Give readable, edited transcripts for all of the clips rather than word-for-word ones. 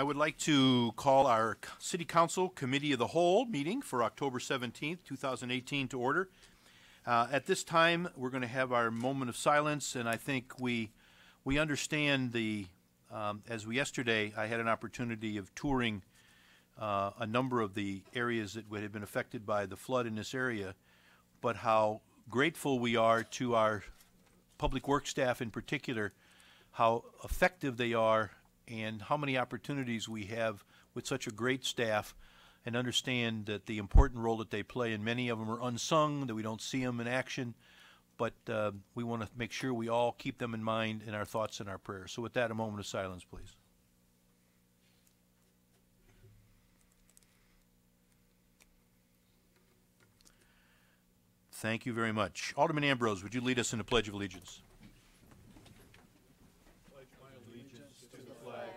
I would like to call our City Council Committee of the Whole meeting for October 17th, 2018 to order. At this time, we're going to have our moment of silence, and I think we understand as yesterday I had an opportunity of touring a number of the areas that would have been affected by the flood in this area, but how grateful we are to our public works staff in particular, how effective they are, and how many opportunities we have with such a great staff, and understand that the important role that they play, and many of them are unsung, that we don't see them in action, but we want to make sure we all keep them in mind in our thoughts and our prayers. So with that, a moment of silence, please. Thank you very much. Alderman Ambrose, would you lead us in the Pledge of Allegiance? Pledge my allegiance to the flag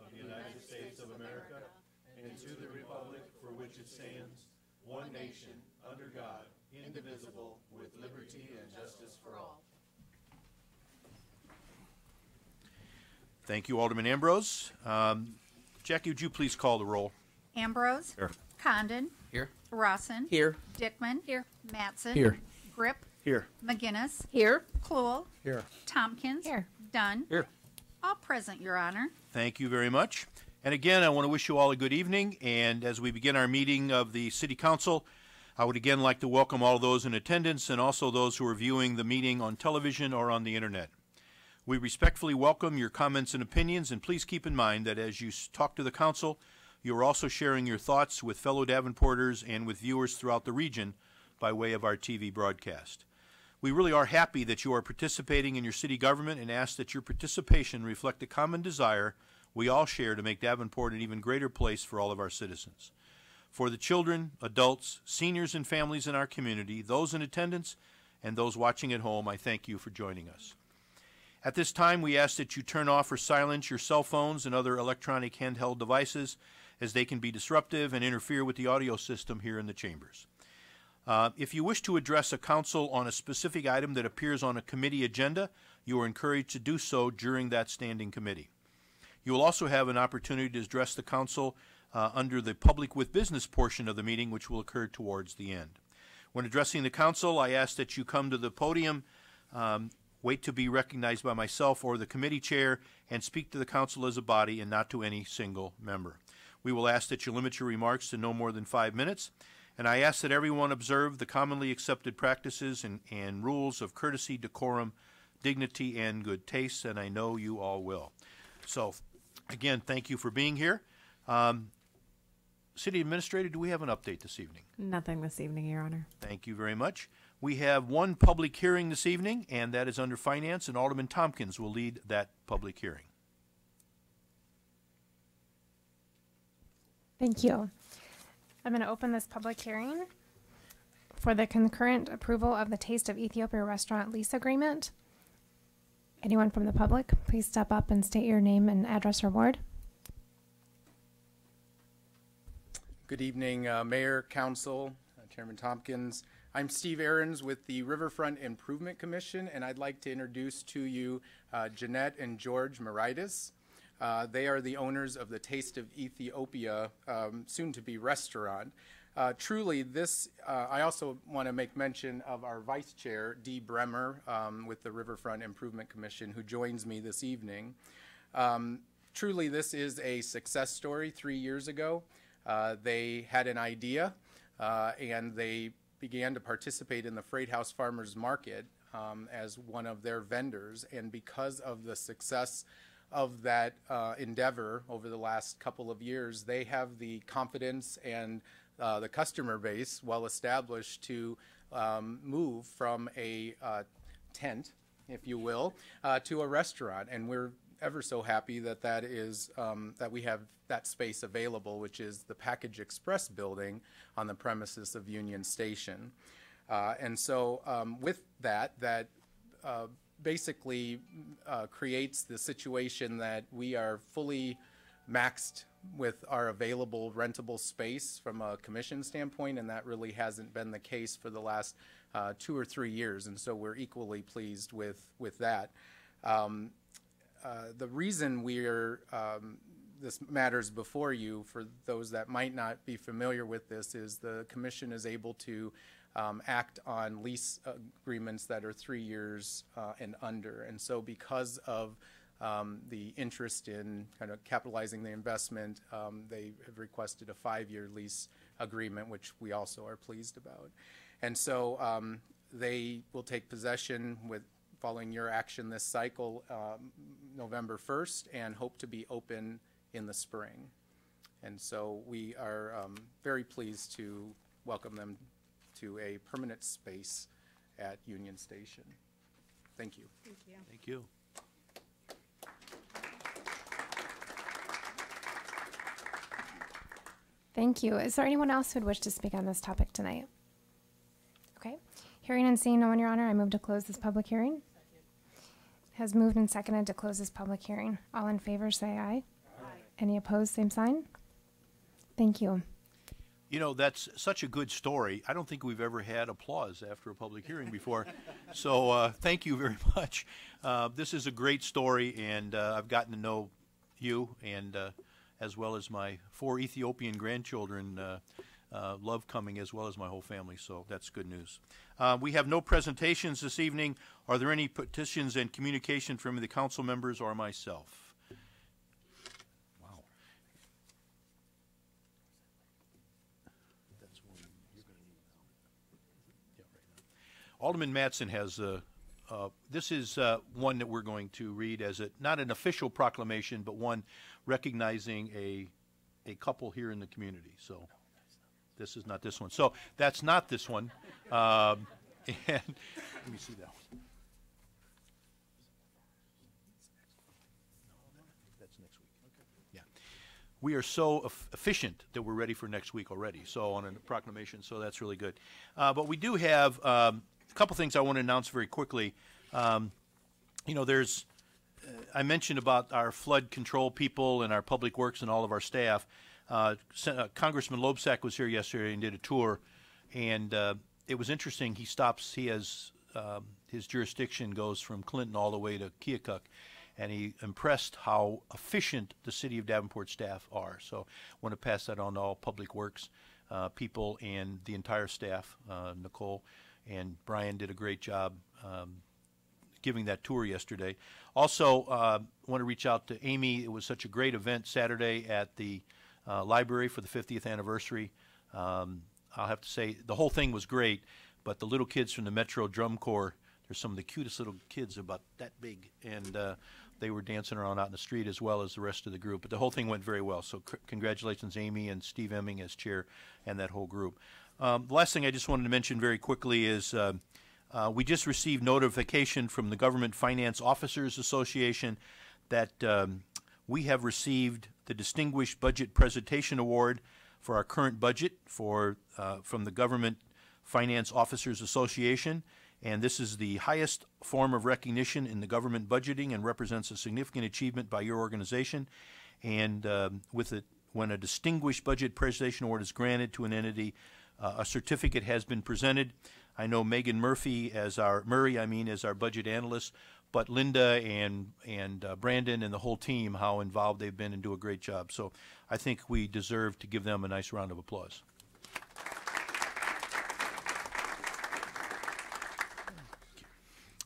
of the United States of America and to the republic for which it stands, one nation, under God, indivisible, with liberty and justice for all. Thank you, Alderman Ambrose. Jackie, would you please call the roll? Ambrose. Here. Condon. Here. Rawson. Here. Dickman. Here. Mattson. Here. Grip. Here. McGinnis. Here. Klohl. Here. Tompkins. Here. Dunn. Here. All present, Your Honor. Thank you very much. And again, I want to wish you all a good evening. And as we begin our meeting of the City Council, I would again like to welcome all those in attendance and also those who are viewing the meeting on television or on the internet. We respectfully welcome your comments and opinions, and please keep in mind that as you talk to the Council, you are also sharing your thoughts with fellow Davenporters and with viewers throughout the region by way of our TV broadcast. We really are happy that you are participating in your city government and ask that your participation reflect the common desire we all share to make Davenport an even greater place for all of our citizens. For the children, adults, seniors, and families in our community, those in attendance, and those watching at home, I thank you for joining us. At this time, we ask that you turn off or silence your cell phones and other electronic handheld devices, as they can be disruptive and interfere with the audio system here in the chambers. If you wish to address a council on a specific item that appears on a committee agenda, you are encouraged to do so during that standing committee. You will also have an opportunity to address the council under the public with business portion of the meeting, which will occur towards the end. When addressing the council, I ask that you come to the podium, wait to be recognized by myself or the committee chair, and speak to the council as a body and not to any single member. We will ask that you limit your remarks to no more than 5 minutes, and I ask that everyone observe the commonly accepted practices and rules of courtesy, decorum, dignity, and good taste, and I know you all will. So, again, thank you for being here. City Administrator, do we have an update this evening? Nothing this evening, Your Honor. Thank you very much. We have one public hearing this evening, and that is under Finance, and Alderman Tompkins will lead that public hearing. Thank you. I'm going to open this public hearing for the concurrent approval of the Taste of Ethiopia restaurant lease agreement. Anyone from the public, please step up and state your name and address or ward. Good evening, Mayor, Council, Chairman Tompkins. I'm Steve Ahrens with the Riverfront Improvement Commission, and I'd like to introduce to you Jeanette and George Moritis. They are the owners of the Taste of Ethiopia, soon-to-be restaurant. Truly, this, I also want to make mention of our Vice Chair, Dee Bremer, with the Riverfront Improvement Commission, who joins me this evening. Truly, this is a success story. 3 years ago, they had an idea, and they began to participate in the Freight House Farmers Market as one of their vendors, and because of the success of that endeavor over the last couple of years, they have the confidence and the customer base well established to move from a tent, if you will, to a restaurant. And we're ever so happy that that is that we have that space available, which is the Package Express building on the premises of Union Station. And so with that basically creates the situation that we are fully maxed with our available rentable space from a commission standpoint, and that really hasn't been the case for the last 2 or 3 years, and so we're equally pleased with that. The reason we're this matters before you, for those that might not be familiar with this, is the commission is able to act on lease agreements that are 3 years and under. And so because of the interest in kind of capitalizing the investment, they have requested a 5-year lease agreement, which we also are pleased about. And so they will take possession following your action this cycle, November 1st, and hope to be open in the spring. And so we are very pleased to welcome them to a permanent space at Union Station. Thank you. Thank you. Thank you. Thank you. Is there anyone else who would wish to speak on this topic tonight? Okay. Hearing and seeing no one, Your Honor, I move to close this public hearing. Has moved and seconded to close this public hearing. All in favor, say aye. Aye. Any opposed, same sign. Thank you. You know, that's such a good story. I don't think we've ever had applause after a public hearing before. So thank you very much. This is a great story, and I've gotten to know you, and as well as my 4 Ethiopian grandchildren love coming, as well as my whole family. So that's good news. We have no presentations this evening. Are there any petitions and communication from the council members or myself? Alderman Mattson has, this is one that we're going to read as not an official proclamation, but one recognizing a couple here in the community. So this is not this one. So that's not this one. And let me see that one. That's next week. Yeah. We are so efficient that we're ready for next week already. So on a proclamation, so that's really good. But we do have a couple things I want to announce very quickly. You know, there's, I mentioned about our flood control people and our public works and all of our staff. Congressman Loebsack was here yesterday and did a tour, and it was interesting. He has, his jurisdiction goes from Clinton all the way to Keokuk, and he impressed how efficient the city of Davenport staff are. So I want to pass that on to all public works people and the entire staff. Nicole and Brian did a great job giving that tour yesterday. Also, want to reach out to Amy. It was such a great event Saturday at the library for the 50th anniversary. I'll have to say the whole thing was great, but the little kids from the Metro Drum Corps, they're some of the cutest little kids, about that big, and they were dancing around out in the street as well as the rest of the group. But the whole thing went very well, so congratulations, Amy and Steve Emming as chair and that whole group. The last thing I just wanted to mention very quickly is we just received notification from the Government Finance Officers Association that we have received the Distinguished Budget Presentation Award for our current budget from the Government Finance Officers Association. And this is the highest form of recognition in the government budgeting and represents a significant achievement by your organization. And when a Distinguished Budget Presentation Award is granted to an entity, a certificate has been presented. I know Megan Murray, as our budget analyst, but Linda and Brandon and the whole team, how involved they've been and do a great job. So I think we deserve to give them a nice round of applause.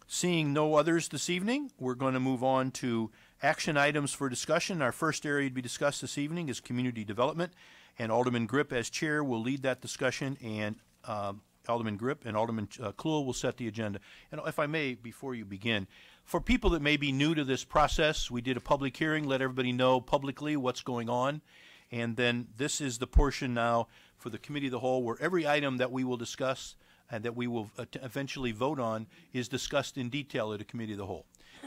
Seeing no others this evening, we're going to move on to action items for discussion. Our first area to be discussed this evening is community development, and Alderman Grip, as chair, will lead that discussion, and Alderman Grip and Alderman Kluhl will set the agenda. And if I may, before you begin, for people that may be new to this process, we did a public hearing, let everybody know publicly what's going on, and then this is the portion now for the Committee of the Whole where every item that we will discuss and that we will eventually vote on is discussed in detail at a Committee of the Whole.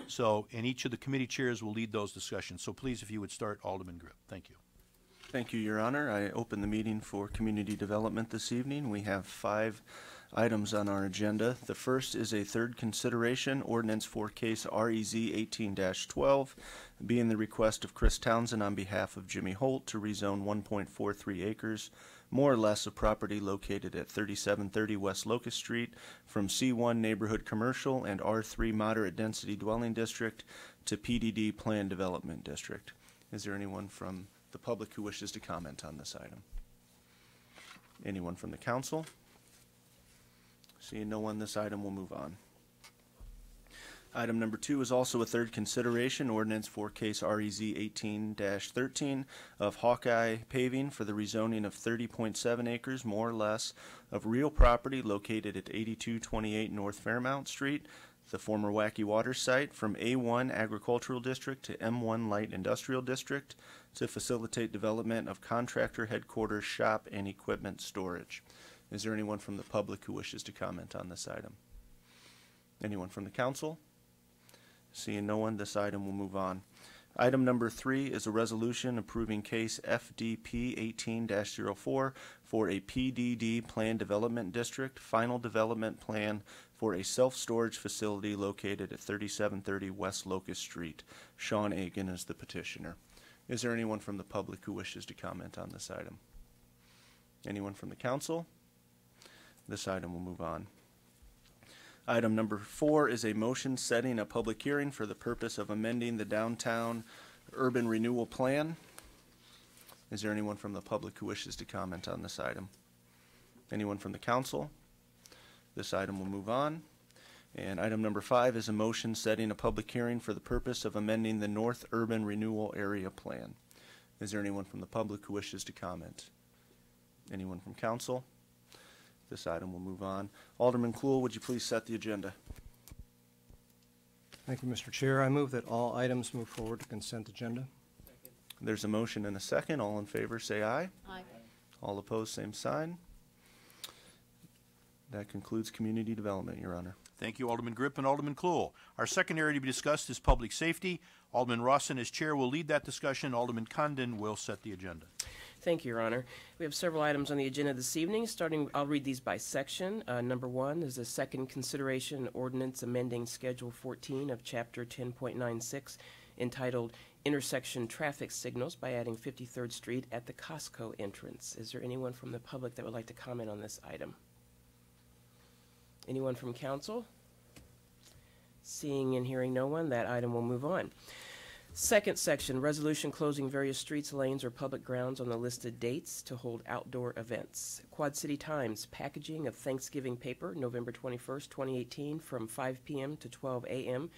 So, and each of the committee chairs will lead those discussions. So please, if you would start, Alderman Grip. Thank you. Thank you, Your Honor. I open the meeting for community development this evening. We have 5 items on our agenda. The first is a third consideration, ordinance for case REZ 18-12, being the request of Chris Townsend on behalf of Jimmy Holt to rezone 1.43 acres, more or less, of property located at 3730 West Locust Street from C1 Neighborhood Commercial and R3 Moderate Density Dwelling District to PDD Planned Development District. Is there anyone from the public who wishes to comment on this item? Anyone from the council? Seeing no one, this item will move on. Item number 2 is also a third consideration, ordinance for case REZ 18-13 of Hawkeye Paving for the rezoning of 30.7 acres, more or less, of real property located at 8228 North Fairmount Street, the former Wacky Water site, from A1 Agricultural District to M1 Light Industrial District to facilitate development of contractor headquarters, shop, and equipment storage. Is there anyone from the public who wishes to comment on this item? Anyone from the council? Seeing no one, this item will move on. Item number 3 is a resolution approving case FDP 18-04 for a PDD Plan Development District final development plan for a self-storage facility located at 3730 West Locust Street. Sean Agan is the petitioner. Is there anyone from the public who wishes to comment on this item? Anyone from the council? This item will move on. Item number 4 is a motion setting a public hearing for the purpose of amending the downtown urban renewal plan. Is there anyone from the public who wishes to comment on this item? Anyone from the council? This item will move on. And item number 5 is a motion setting a public hearing for the purpose of amending the North Urban Renewal Area Plan. Is there anyone from the public who wishes to comment? Anyone from council? This item will move on. Alderman Klool, would you please set the agenda? Thank you, Mr. Chair. I move that all items move forward to consent agenda. There's a motion and a second. All in favor, say aye. Aye. All opposed, same sign. That concludes community development, Your Honor. Thank you, Alderman Grip and Alderman Klool. Our second area to be discussed is public safety. Alderman Rawson, as chair, will lead that discussion. Alderman Condon will set the agenda. Thank you, Your Honor. We have several items on the agenda this evening. I'll read these by section. Number 1 is a second consideration ordinance amending Schedule 14 of Chapter 10.96 entitled Intersection Traffic Signals by adding 53rd Street at the Costco entrance. Is there anyone from the public that would like to comment on this item? Anyone from council? Seeing and hearing no one, that item will move on. Second section, resolution closing various streets, lanes, or public grounds on the listed dates to hold outdoor events. Quad City Times, packaging of Thanksgiving paper, November 21st, 2018, from 5 p.m. to 12 a.m.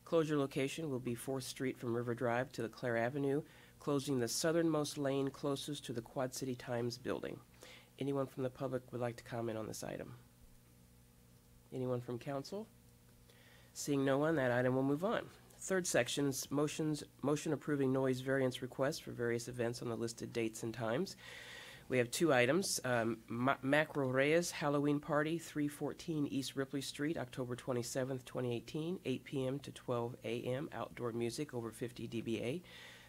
Closure location will be 4th Street from River Drive to Leclerc Avenue, closing the southernmost lane closest to the Quad City Times building. Anyone from the public would like to comment on this item? Anyone from council? Seeing no one, that item will move on. Third section is motion approving noise variance requests for various events on the listed dates and times. We have 2 items. Macro Reyes Halloween Party, 314 East Ripley Street, October 27th, 2018, 8 p.m. to 12 a.m. Outdoor music over 50 dBA.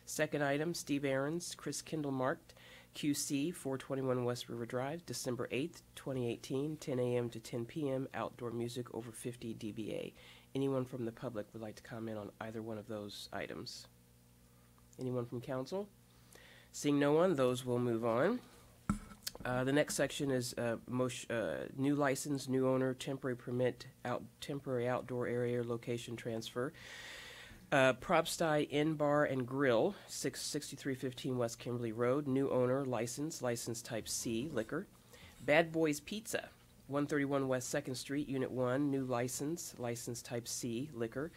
Second item, Steve Aarons, Chris Kindle Marked, QC, 421 West River Drive, December 8th, 2018, 10 a.m. to 10 p.m. Outdoor music over 50 dBA. Anyone from the public would like to comment on either one of those items? Anyone from council? Seeing no one, those will move on. The next section is new license, new owner, temporary permit, temporary outdoor area location transfer. Propsty Inn Bar and Grill, 6315 West Kimberly Road, new owner, license type C, liquor. Bad Boys Pizza, 131 West 2nd Street, Unit 1, new license type C, liquor.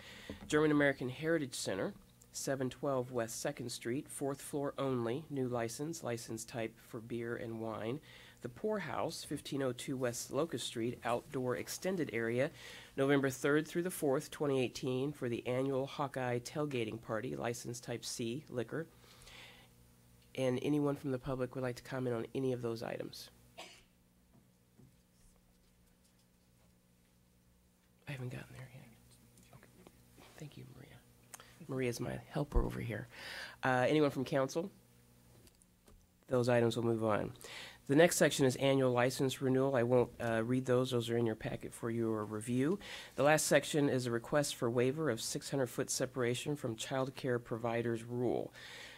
German American Heritage Center, 712 West 2nd Street, 4th floor only, new license type for beer and wine. The Poor House, 1502 West Locust Street, outdoor extended area, November 3rd through the 4th, 2018, for the annual Hawkeye tailgating party, license type C, liquor. And anyone from the public would like to comment on any of those items? I haven't gotten there yet. Okay. Thank you, Maria. Maria's my helper over here. Anyone from council? Those items will move on. The next section is annual license renewal. I won't read those. Those are in your packet for your review. The last section is a request for waiver of 600-foot separation from child care providers rule.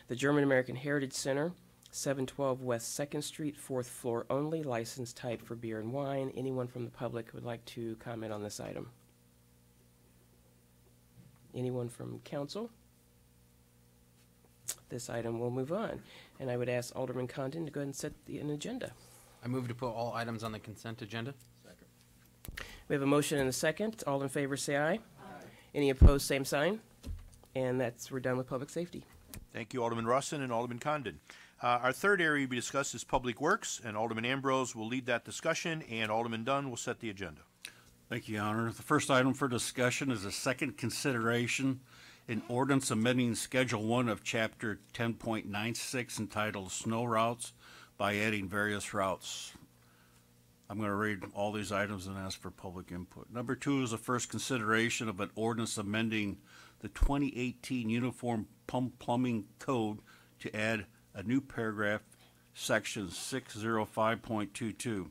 The German American Heritage Center, 712 West 2nd Street, 4th floor only, license type for beer and wine. Anyone from the public would like to comment on this item? Anyone from council? this item will move on. And I would ask Alderman Condon to go ahead and set an agenda. I move to put all items on the consent agenda. We have a motion and a second. All in favor, say aye. Aye. Any opposed, same sign. And we're done with public safety. Thank you, Alderman Rusin and Alderman Condon. Our third area to be discussed is Public Works, and Alderman Ambrose will lead that discussion, and Alderman Dunn will set the agenda. Thank you, Your Honor. The first item for discussion is a second consideration in ordinance amending Schedule 1 of Chapter 10.96 entitled Snow Routes by adding various routes. I'm going to read all these items and ask for public input. Number 2 is the first consideration of an ordinance amending the 2018 Uniform Plumbing Code to add a new paragraph, section 605.22.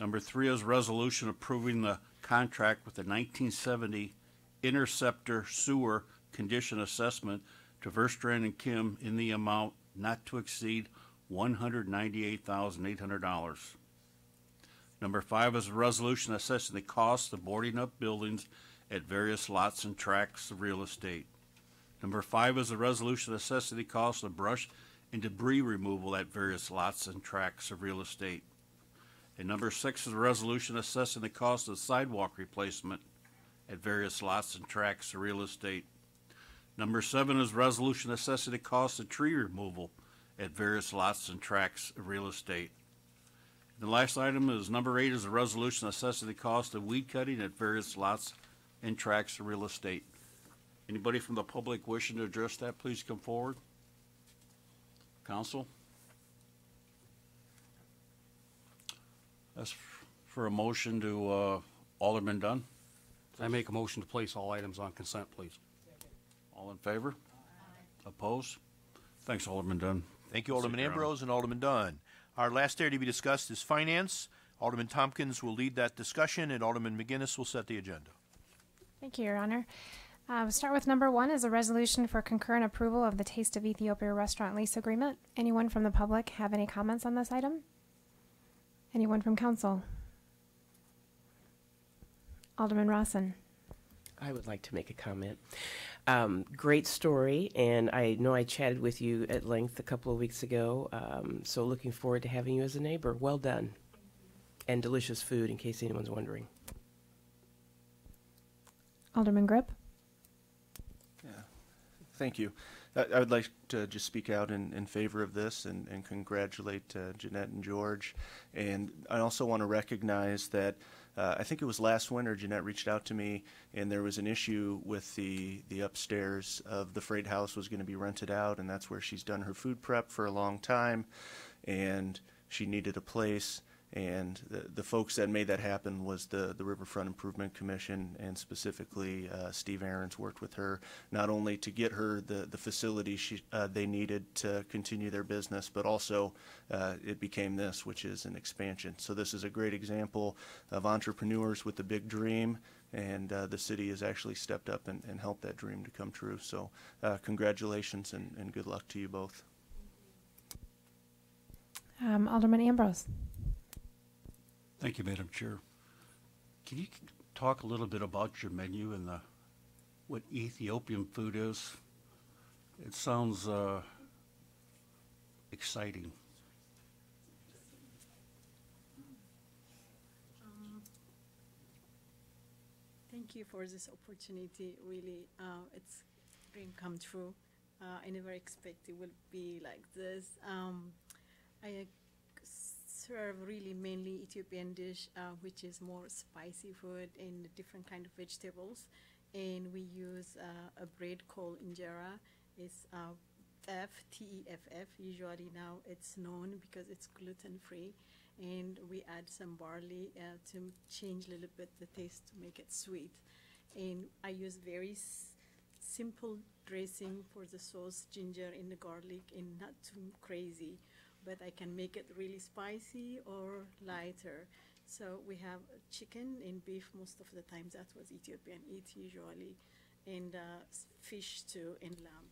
Number 3 is a resolution approving the contract with the 1970 Interceptor Sewer Condition Assessment to Verstrand and Kim in the amount not to exceed $198,800. Number 5 is a resolution assessing the cost of boarding up buildings at various lots and tracts of real estate. Number 5 is a resolution assessing the cost of brush and debris removal at various lots and tracts of real estate. And number 6 is a resolution assessing the cost of sidewalk replacement at various lots and tracts of real estate. Number 7 is a resolution assessing the cost of tree removal at various lots and tracts of real estate. The last item is number 8 is a resolution assessing the cost of weed cutting at various lots and tracts of real estate. Anybody from the public wishing to address that, please come forward. Council? That's for a motion to Alderman Dunn. I make a motion to place all items on consent, please. All in favor? Aye. Opposed? Thanks, Alderman Dunn. Thank you, Alderman Ambrose and Alderman Dunn. Our last area to be discussed is finance. Alderman Tompkins will lead that discussion, and Alderman McGinnis will set the agenda. Thank you, Your Honor. We'll start with number 1 is a resolution for concurrent approval of the Taste of Ethiopia restaurant lease agreement. Anyone from the public have any comments on this item? Anyone from council? Alderman Rawson. I would like to make a comment. Great story, and I know I chatted with you at length a couple of weeks ago, so looking forward to having you as a neighbor. Well done. And delicious food, in case anyone's wondering. Alderman Grip. Thank you. I would like to just speak out in favor of this and congratulate Jeanette and George. And I also want to recognize that I think it was last winter Jeanette reached out to me, and there was an issue with the upstairs of the freight house was going to be rented out, and that's where she's done her food prep for a long time, and she needed a place. And the folks that made that happen was the Riverfront Improvement Commission, and specifically Steve Ahrens worked with her not only to get her the facility they needed to continue their business, but also it became this, which is an expansion. So this is a great example of entrepreneurs with a big dream, and the city has actually stepped up and helped that dream to come true. So congratulations and good luck to you both. Alderman Ambrose. Thank you, Madam Chair. Can you talk a little bit about your menu and what Ethiopian food is? It sounds exciting. Thank you for this opportunity. Really, it's dream come true. I never expected it would be like this. I serve really mainly Ethiopian dish, which is more spicy food and different kind of vegetables. And we use a bread called injera. It's Teff. Usually now it's known because it's gluten free. And we add some barley to change a little bit the taste to make it sweet. And I use very simple dressing for the sauce, ginger and the garlic, and not too crazy. But I can make it really spicy or lighter. So we have chicken and beef most of the time. That's what Ethiopian eat usually, and fish too, and lamb.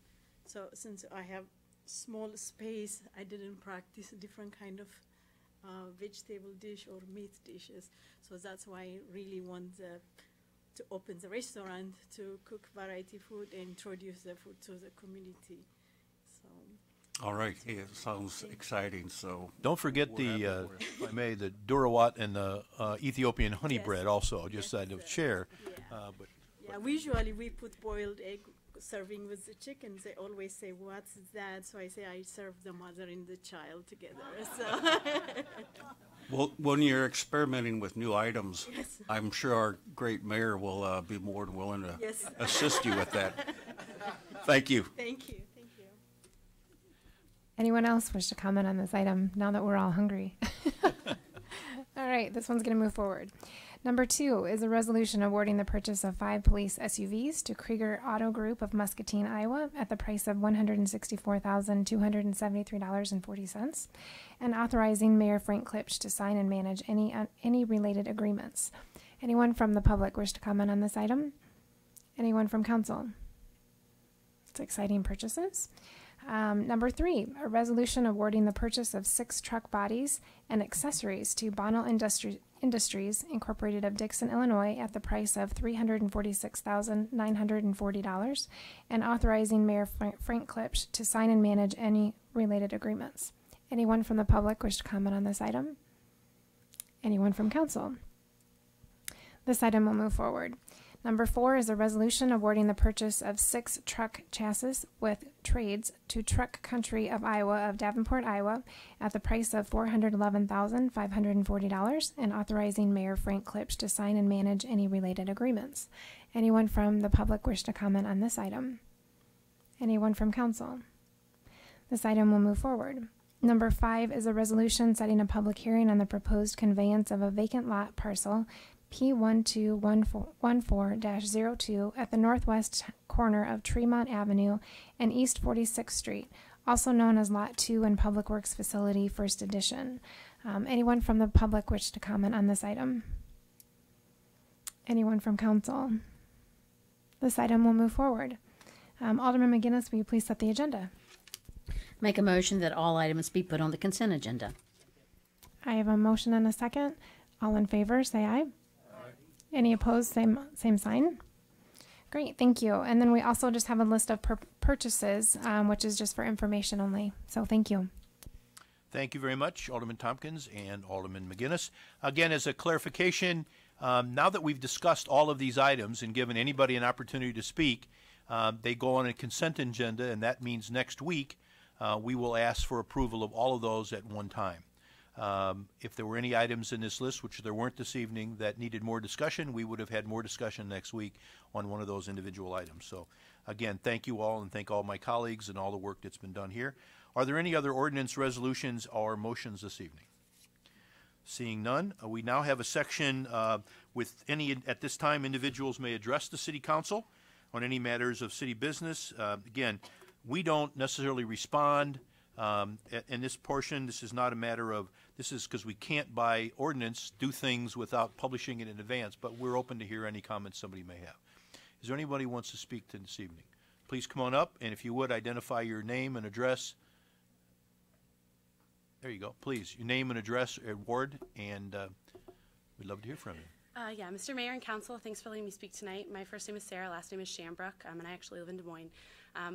So since I have small space, I didn't practice a different kind of vegetable dish or meat dishes. So that's why I really want to open the restaurant to cook variety food and introduce the food to the community. So All right, hey, it sounds exciting, so. Don't forget we're the, happy for you. if I may, the Durawat and the Ethiopian honey Yes. bread also, just Yes, out of sir. share. Yeah. But yeah, usually we put boiled egg serving with the chickens. They always say, "What's that?" So I say I serve the mother and the child together. So Well, when you're experimenting with new items, Yes. I'm sure our great mayor will be more than willing to Yes. assist you with that. Thank you. thank you, thank you. Anyone else wish to comment on this item now that we're all hungry? All right, this one's going to move forward. Number 2 is a resolution awarding the purchase of 5 police SUVs to Krieger Auto Group of Muscatine, Iowa at the price of $164,273.40 and authorizing Mayor Frank Klipsch to sign and manage any related agreements. Anyone from the public wish to comment on this item? Anyone from council? It's exciting purchases. Number 3, a resolution awarding the purchase of 6 truck bodies and accessories to Bonnell Industries Incorporated of Dixon, Illinois at the price of $346,940 and authorizing Mayor Frank Klipsch to sign and manage any related agreements. Anyone from the public wish to comment on this item? Anyone from council? This item will move forward. Number 4 is a resolution awarding the purchase of 6 truck chassis with trades to Truck Country of Iowa of Davenport, Iowa at the price of $411,540 and authorizing Mayor Frank Klipsch to sign and manage any related agreements. Anyone from the public wish to comment on this item? Anyone from council? This item will move forward. Number 5 is a resolution setting a public hearing on the proposed conveyance of a vacant lot parcel P1214-02 at the northwest corner of Tremont Avenue and East 46th Street, also known as Lot 2 and Public Works Facility, First Edition. Anyone from the public wish to comment on this item? Anyone from council? This item will move forward. Alderman McGinnis, will you please set the agenda? Make a motion that all items be put on the consent agenda. I have a motion and a second. All in favor, say aye. Any opposed, same sign. Great, thank you. And then we also just have a list of purchases, which is just for information only. So thank you. thank you very much, Alderman Tompkins and Alderman McGinnis. Again, as a clarification, now that we've discussed all of these items and given anybody an opportunity to speak, they go on a consent agenda, and that means next week we will ask for approval of all of those at one time. If there were any items in this list, which there weren't this evening, that needed more discussion, we would have had more discussion next week on one of those individual items. So, again, thank you all, and thank all my colleagues and all the work that's been done here. Are there any other ordinance resolutions or motions this evening? Seeing none, we now have a section with any, at this time, individuals may address the City Council on any matters of city business. Again, we don't necessarily respond. In this portion, this is not a matter of, this is because we can't by ordinance do things without publishing it in advance, but we're open to hear any comments somebody may have. Is there anybody who wants to speak to this evening? Please come on up, and if you would, identify your name and address. There you go. Please, your name and address, ward, and we'd love to hear from you. Yeah, Mr. Mayor and Council, thanks for letting me speak tonight. My first name is Sarah, last name is Shambrook, and I actually live in Des Moines.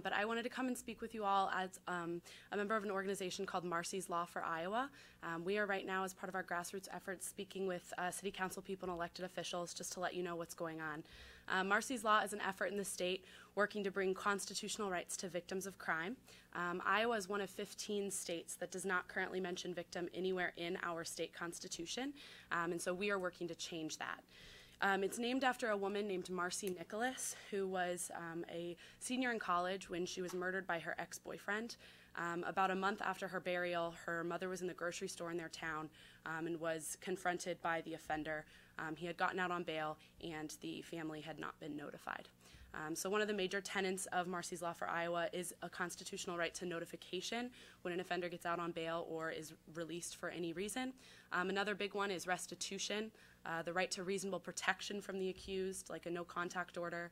But I wanted to come and speak with you all as a member of an organization called Marcy's Law for Iowa. We are right now, as part of our grassroots efforts, speaking with city council people and elected officials just to let you know what's going on. Marcy's Law is an effort in the state working to bring constitutional rights to victims of crime. Iowa is one of 15 states that does not currently mention victim anywhere in our state constitution, and so we are working to change that. It's named after a woman named Marcy Nicholas, who was a senior in college when she was murdered by her ex-boyfriend. About a month after her burial, her mother was in the grocery store in their town and was confronted by the offender. He had gotten out on bail, and the family had not been notified. So one of the major tenets of Marcy's Law for Iowa is a constitutional right to notification when an offender gets out on bail or is released for any reason. Another big one is restitution, the right to reasonable protection from the accused, like a no-contact order,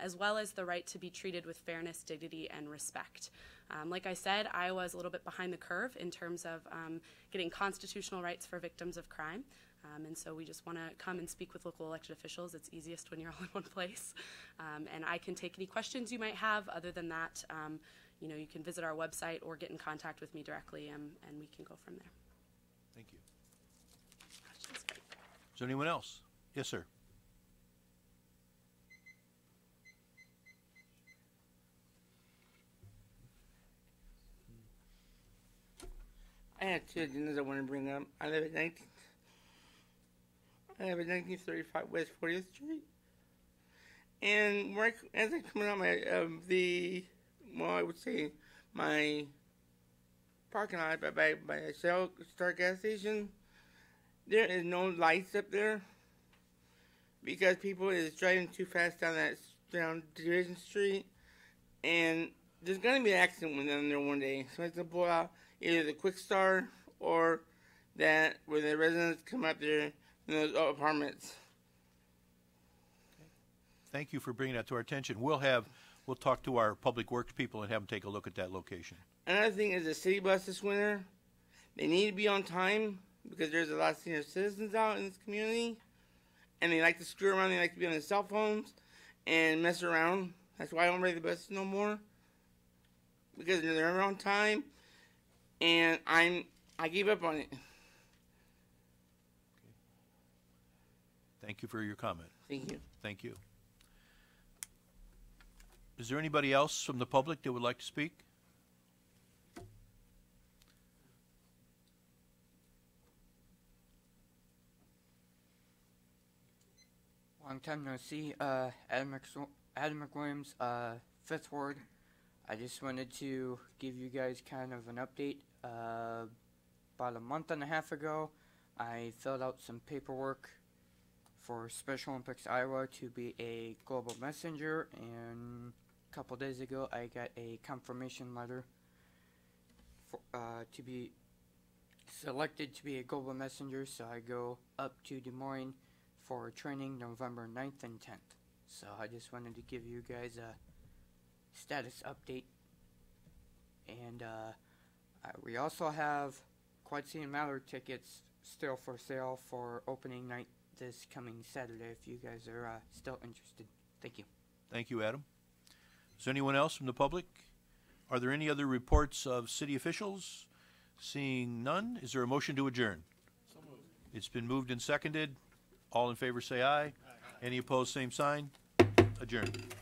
as well as the right to be treated with fairness, dignity, and respect. Like I said, Iowa is a little bit behind the curve in terms of getting constitutional rights for victims of crime. And so we just want to come and speak with local elected officials. It's easiest when you're all in one place. And I can take any questions you might have. Other than that, you can visit our website or get in contact with me directly, and we can go from there. Thank you. Is there anyone else? Yes, sir. I have two agendas I want to bring up. I live at 1935 West 40th Street. And as I come out I would say my parking lot by a Shell Star gas station, there is no lights up there because people is driving too fast down Division Street, and there's gonna be an accident with them there one day. So I have to pull out either the Quick Star or that where the residents come up there in those apartments. Thank you for bringing that to our attention. We'll talk to our public works people and have them take a look at that location. Another thing is the city bus this winter. They need to be on time because there's a lot of senior citizens out in this community, and they like to screw around. They like to be on their cell phones and mess around. That's why I don't ride the buses no more, because they're never on time, and I gave up on it. Thank you for your comment. Thank you. Thank you. Is there anybody else from the public that would like to speak? Long time no see. Adam McWilliams, 5th Ward. I just wanted to give you guys kind of an update. About a month and a half ago, I filled out some paperwork for Special Olympics Iowa to be a global messenger, and a couple days ago I got a confirmation letter for, to be selected to be a global messenger, so I go up to Des Moines for training November 9th and 10th. So I just wanted to give you guys a status update. And we also have Quad City and Mallard tickets still for sale for opening night this coming Saturday if you guys are still interested. Thank you. Thank you, Adam. Is there anyone else from the public? Are there any other reports of city officials? Seeing none, is there a motion to adjourn? So moved. It's been moved and seconded. All in favor say aye. Any opposed, same sign. Adjourned.